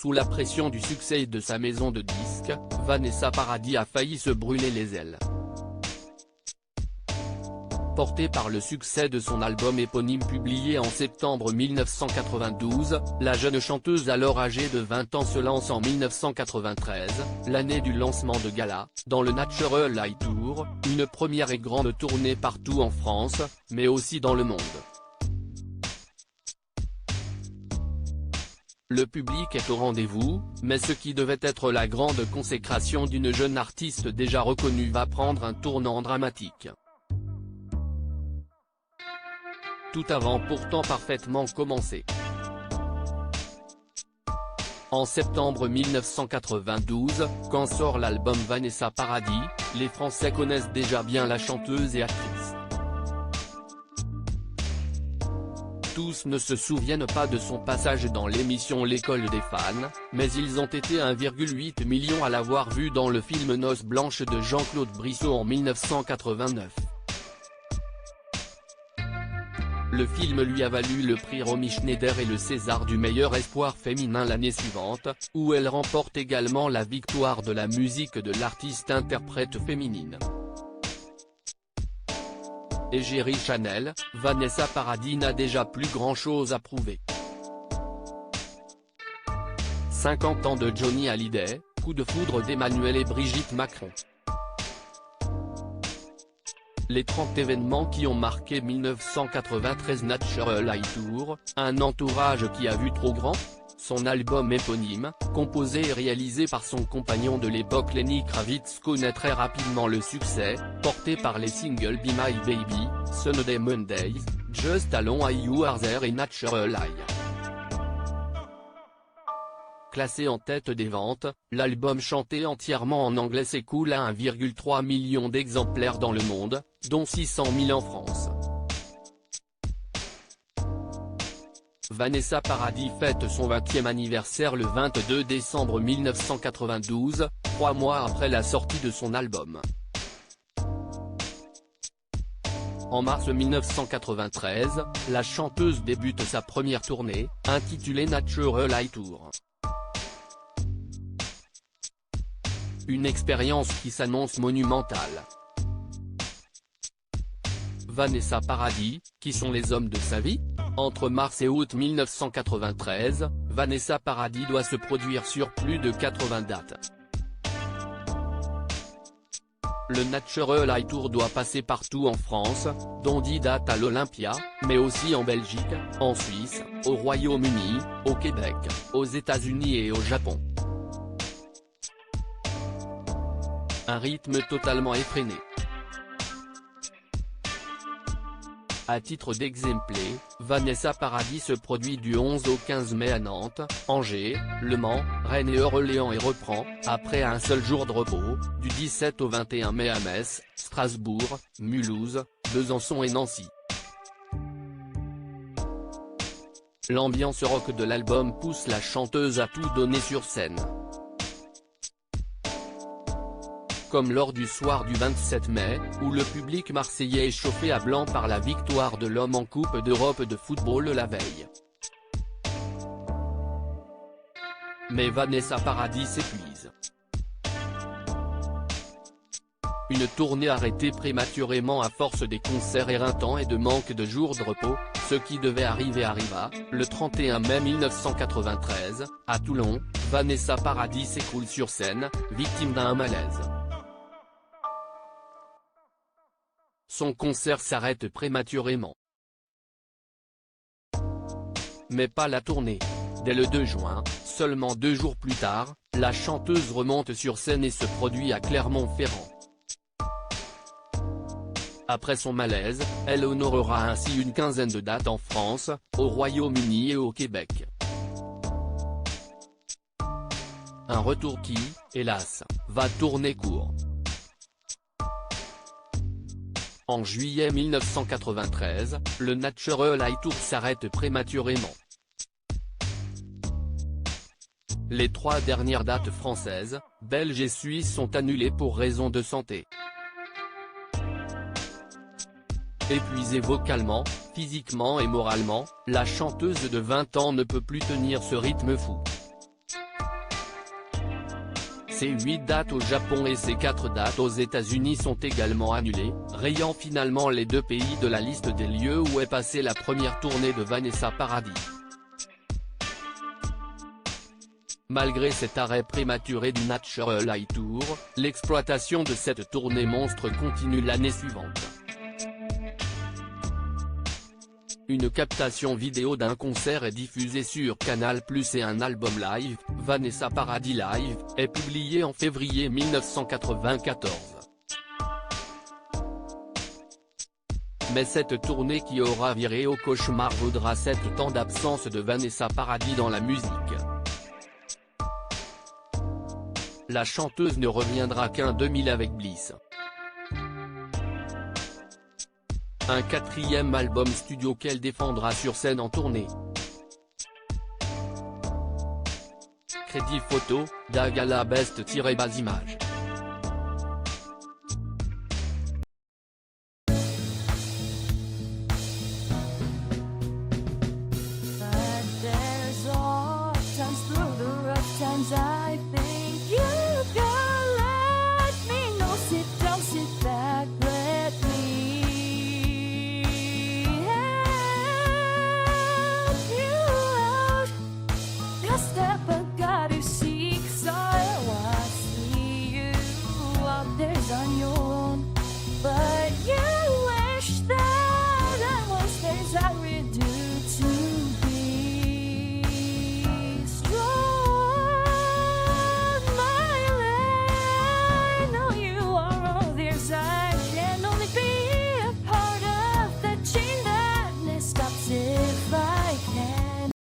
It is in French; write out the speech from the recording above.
Sous la pression du succès de sa maison de disques, Vanessa Paradis a failli se brûler les ailes. Portée par le succès de son album éponyme publié en septembre 1992, la jeune chanteuse alors âgée de 20 ans se lance en 1993, l'année du lancement de Gala, dans le Natural Light Tour, une première et grande tournée partout en France, mais aussi dans le monde. Le public est au rendez-vous, mais ce qui devait être la grande consécration d'une jeune artiste déjà reconnue va prendre un tournant dramatique. Tout avant pourtant parfaitement commencé. En septembre 1992, quand sort l'album Vanessa Paradis, les Français connaissent déjà bien la chanteuse et actrice. Tous ne se souviennent pas de son passage dans l'émission L'école des fans, mais ils ont été 1,8 million à l'avoir vue dans le film Noces blanches de Jean-Claude Brissot en 1989. Le film lui a valu le prix Romy Schneider et le César du meilleur espoir féminin l'année suivante, où elle remporte également la victoire de la musique de l'artiste-interprète féminine. Égérie Chanel, Vanessa Paradis n'a déjà plus grand-chose à prouver. 50 ans de Johnny Hallyday, coup de foudre d'Emmanuel et Brigitte Macron. Les 30 événements qui ont marqué 1993 Natural Light Tour, un entourage qui a vu trop grand. Son album éponyme, composé et réalisé par son compagnon de l'époque Lenny Kravitz connaît très rapidement le succès, porté par les singles Be My Baby, Sunday Mondays, Just Alone I You Are There et Natural High. Classé en tête des ventes, l'album chanté entièrement en anglais s'écoule à 1,3 million d'exemplaires dans le monde, dont 600 000 en France. Vanessa Paradis fête son 20e anniversaire le 22 décembre 1992, 3 mois après la sortie de son album. En mars 1993, la chanteuse débute sa première tournée, intitulée Natural Light Tour. Une expérience qui s'annonce monumentale. Vanessa Paradis, qui sont les hommes de sa vie? Entre mars et août 1993, Vanessa Paradis doit se produire sur plus de 80 dates. Le Natural Light Tour doit passer partout en France, dont 10 dates à l'Olympia, mais aussi en Belgique, en Suisse, au Royaume-Uni, au Québec, aux États-Unis et au Japon. Un rythme totalement effréné. À titre d'exemple, Vanessa Paradis se produit du 11 au 15 mai à Nantes, Angers, Le Mans, Rennes et Orléans et reprend, après un seul jour de repos, du 17 au 21 mai à Metz, Strasbourg, Mulhouse, Besançon et Nancy. L'ambiance rock de l'album pousse la chanteuse à tout donner sur scène. Comme lors du soir du 27 mai, où le public marseillais est chauffé à blanc par la victoire de l'homme en Coupe d'Europe de football la veille. Mais Vanessa Paradis s'épuise. Une tournée arrêtée prématurément à force des concerts éreintants et de manque de jours de repos, ce qui devait arriver arriva. Le 31 mai 1993, à Toulon, Vanessa Paradis s'écroule sur scène, victime d'un malaise. Son concert s'arrête prématurément. Mais pas la tournée. Dès le 2 juin, seulement 2 jours plus tard, la chanteuse remonte sur scène et se produit à Clermont-Ferrand. Après son malaise, elle honorera ainsi une quinzaine de dates en France, au Royaume-Uni et au Québec. Un retour qui, hélas, va tourner court. En juillet 1993, le Natural Light Tour s'arrête prématurément. Les 3 dernières dates françaises, belges et suisses sont annulées pour raison de santé. Épuisée vocalement, physiquement et moralement, la chanteuse de 20 ans ne peut plus tenir ce rythme fou. Ses 8 dates au Japon et ses 4 dates aux États-Unis sont également annulées, rayant finalement les 2 pays de la liste des lieux où est passée la première tournée de Vanessa Paradis. Malgré cet arrêt prématuré du Natural Light Tour, l'exploitation de cette tournée monstre continue l'année suivante. Une captation vidéo d'un concert est diffusée sur Canal+ et un album live, Vanessa Paradis Live, est publié en février 1994. Mais cette tournée qui aura viré au cauchemar vaudra 7 ans d'absence de Vanessa Paradis dans la musique. La chanteuse ne reviendra qu'en 2000 avec Bliss. Un 4e album studio qu'elle défendra sur scène en tournée. Crédit photo, Dagala Best-Bas Images.